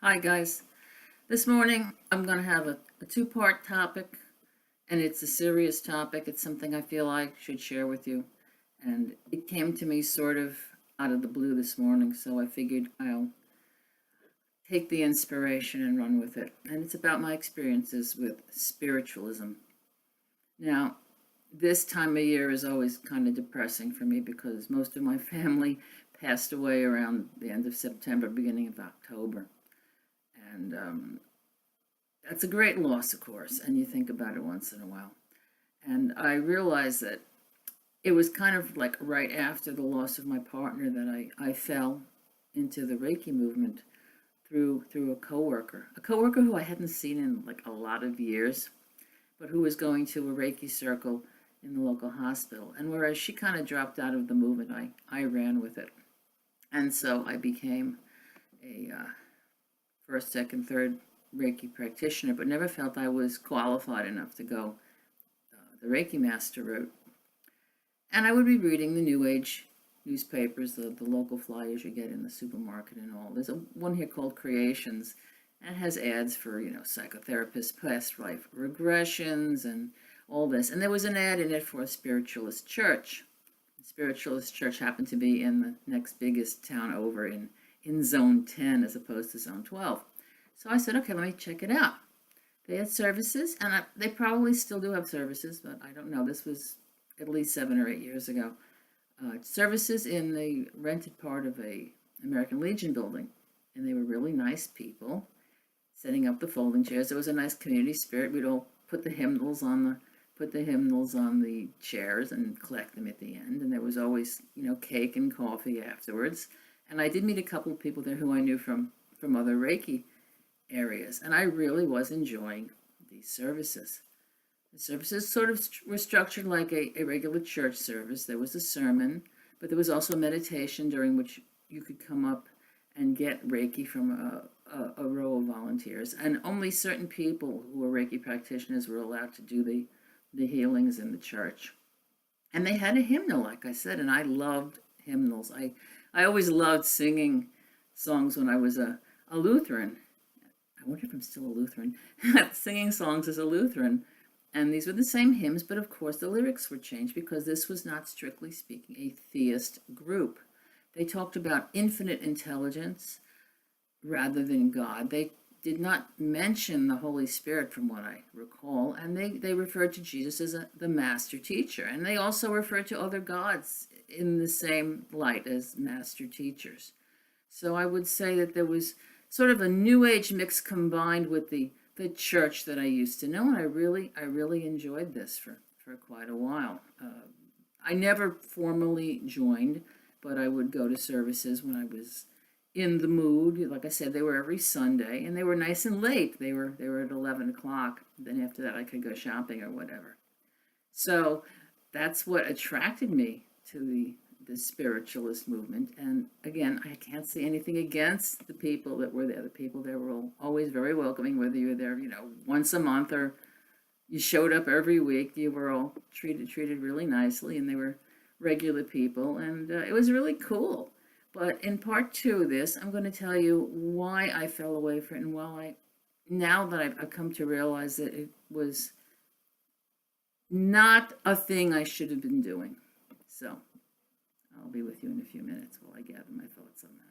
Hi guys. This morning I'm going to have a two-part topic, and it's a serious topic. It's something I feel I should share with you. And it came to me sort of out of the blue this morning, so I figured I'll take the inspiration and run with it. And it's about my experiences with spiritualism. Now, this time of year is always kind of depressing for me because most of my family passed away around the end of September, beginning of October. And that's a great loss, of course, and you think about it once in a while. And I realized that it was kind of like right after the loss of my partner that I fell into the Reiki movement through a coworker who I hadn't seen in like a lot of years, but who was going to a Reiki circle in the local hospital. And whereas she kind of dropped out of the movement, I ran with it. And so I became a first, second, third Reiki practitioner, but never felt I was qualified enough to go the Reiki master route. And I would be reading the New Age newspapers, the local flyers you get in the supermarket and all. There's one here called Creations, and it has ads for, psychotherapists, past life regressions, and all this. And there was an ad in it for a Spiritualist Church. The Spiritualist Church happened to be in the next biggest town over in Zone 10 as opposed to Zone 12. So I said, okay, let me check it out. They had services, and they probably still do have services, but I don't know. This was at least 7 or 8 years ago. Services in the rented part of a American Legion building, and they were really nice people setting up the folding chairs. There was a nice community spirit. We'd all put the hymnals on the chairs and collect them at the end, and there was always cake and coffee afterwards. And I did meet a couple of people there who I knew from other Reiki areas, and I really was enjoying these services. The services sort of were structured like a regular church service. There was a sermon, but there was also a meditation during which you could come up and get Reiki from a row of volunteers. And only certain people who were Reiki practitioners were allowed to do the healings in the church. And they had a hymnal, like I said, and I loved hymnals. I always loved singing songs when I was a Lutheran. I wonder if I'm still a Lutheran. Singing songs as a Lutheran. And these were the same hymns, but of course the lyrics were changed because this was not, strictly speaking, a theist group. They talked about infinite intelligence rather than God. They did not mention the Holy Spirit, from what I recall, and they referred to Jesus as the master teacher. And they also referred to other gods in the same light as master teachers. So I would say that there was sort of a New Age mix combined with the church that I used to know, and I really enjoyed this for quite a while. I never formally joined, but I would go to services when I was in the mood. Like I said, they were every Sunday, and they were nice and late. They were at 11 o'clock. Then after that, I could go shopping or whatever. So that's what attracted me to the spiritualist movement. And again, I can't say anything against the people that were there. The people there were always very welcoming, whether you were there, once a month or you showed up every week. You were all treated really nicely, and they were regular people, and it was really cool. But in part 2 of this, I'm going to tell you why I fell away from it, and now that I've come to realize that it was not a thing I should have been doing. So I'll be with you in a few minutes while I gather my thoughts on that.